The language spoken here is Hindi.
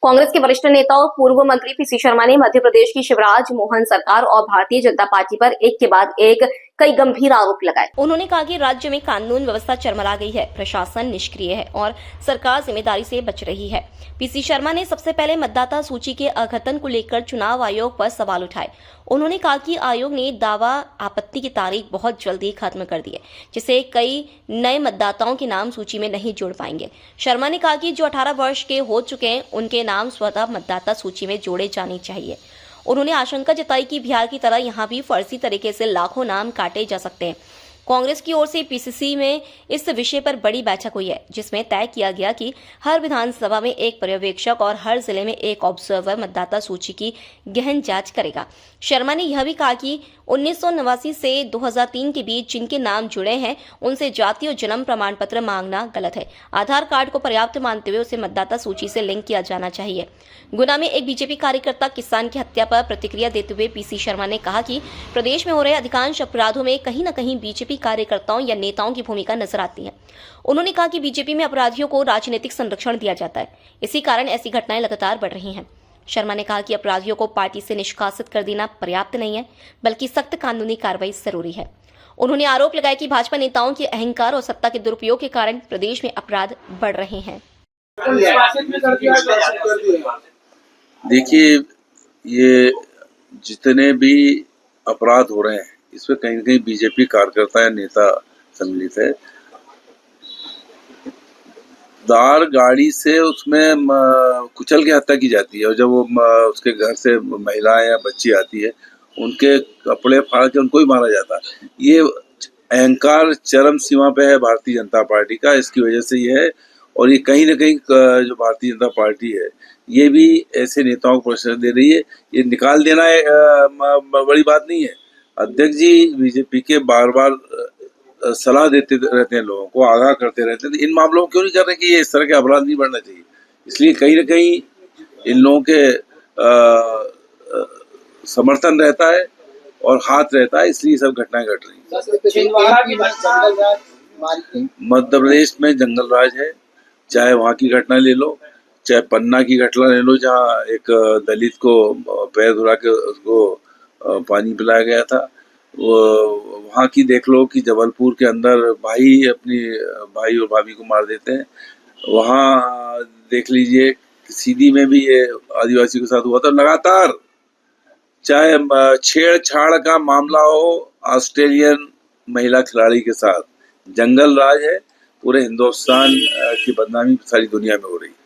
कांग्रेस के वरिष्ठ नेता और पूर्व मंत्री पीसी शर्मा ने मध्य प्रदेश की शिवराज मोहन सरकार और भारतीय जनता पार्टी पर एक के बाद एक कई गंभीर आरोप लगाए। उन्होंने कहा कि राज्य में कानून व्यवस्था चरमरा गई है, प्रशासन निष्क्रिय है और सरकार जिम्मेदारी से बच रही है। पीसी शर्मा ने सबसे पहले मतदाता सूची के अद्यतन को लेकर चुनाव आयोग पर सवाल उठाए। उन्होंने कहा कि आयोग ने दावा आपत्ति की तारीख बहुत जल्दी खत्म कर दी है, जिससे कई नए मतदाताओं के नाम सूची में नहीं जोड़ पाएंगे। शर्मा ने कहा कि जो 18 वर्ष के हो चुके हैं उनके नाम स्वतः मतदाता सूची में जोड़े जाने चाहिए। उन्होंने आशंका जताई कि बिहार की तरह यहां भी फर्जी तरीके से लाखों नाम काटे जा सकते हैं। कांग्रेस की ओर से पीसीसी में इस विषय पर बड़ी बैठक हुई है, जिसमें तय किया गया कि हर विधानसभा में एक पर्यवेक्षक और हर जिले में एक ऑब्जर्वर मतदाता सूची की गहन जांच करेगा। शर्मा ने यह भी कहा कि 1989 से 2003 के बीच जिनके नाम जुड़े हैं उनसे जाति और जन्म प्रमाण पत्र मांगना गलत है। आधार कार्ड को पर्याप्त मानते हुए उसे मतदाता सूची से लिंक किया जाना चाहिए। गुना में एक बीजेपी कार्यकर्ता किसान की हत्या पर प्रतिक्रिया देते हुए पीसी शर्मा ने कहा कि प्रदेश में हो रहे अधिकांश अपराधों में कहीं न कहीं बीजेपी कार्यकर्ताओं या नेताओं की भूमिका नजर आती है। उन्होंने कहा कि बीजेपी में अपराधियों को राजनीतिक संरक्षण दिया जाता है, इसी कारण ऐसी घटनाएं लगातार बढ़ रही हैं। शर्मा ने कहा कि अपराधियों को पार्टी से निष्कासित कर देना पर्याप्त नहीं है, बल्कि सख्त कानूनी कार्रवाई जरूरी है। उन्होंने आरोप लगाया कि भाजपा नेताओं के अहंकार और सत्ता के दुरुपयोग के कारण प्रदेश में अपराध बढ़ रहे हैं। देखिए, ये जितने भी अपराध हो रहे हैं इसमें कहीं न कहीं बीजेपी कार्यकर्ता या नेता सम्मिलित है। दार गाड़ी से उसमें कुचल के हत्या की जाती है और जब वो उसके घर से महिलाएं या बच्ची आती है उनके कपड़े फाड़ के उनको ही मारा जाता है। ये अहंकार चरम सीमा पे है भारतीय जनता पार्टी का, इसकी वजह से ये है। और ये कहीं न कहीं जो भारतीय जनता पार्टी है ये भी ऐसे नेताओं को प्रेशर दे रही है। ये निकाल देना बड़ी बात नहीं है। अध्यक्ष जी बीजेपी के बार बार सलाह देते रहते हैं, लोगों को आगाह करते रहते हैं। इन मामलों में क्यों नहीं कर रहे कि ये इस तरह के अपराध नहीं बढ़ना चाहिए। इसलिए कहीं न कहीं इन लोगों के समर्थन रहता है और हाथ रहता है, इसलिए सब घटनाएं घट रही हैं। मध्य प्रदेश में जंगल राज है, चाहे वहाँ की घटना ले लो, चाहे पन्ना की घटना ले लो जहाँ एक दलित को पैर धुला के उसको पानी पिलाया गया था। वहाँ की देख लो कि जबलपुर के अंदर भाई अपनी भाई और भाभी को मार देते हैं। वहाँ देख लीजिए सीधी में भी ये आदिवासी के साथ हुआ था। लगातार चाहे छेड़छाड़ का मामला हो ऑस्ट्रेलियन महिला खिलाड़ी के साथ, जंगल राज है। पूरे हिंदुस्तान की बदनामी सारी दुनिया में हो रही है।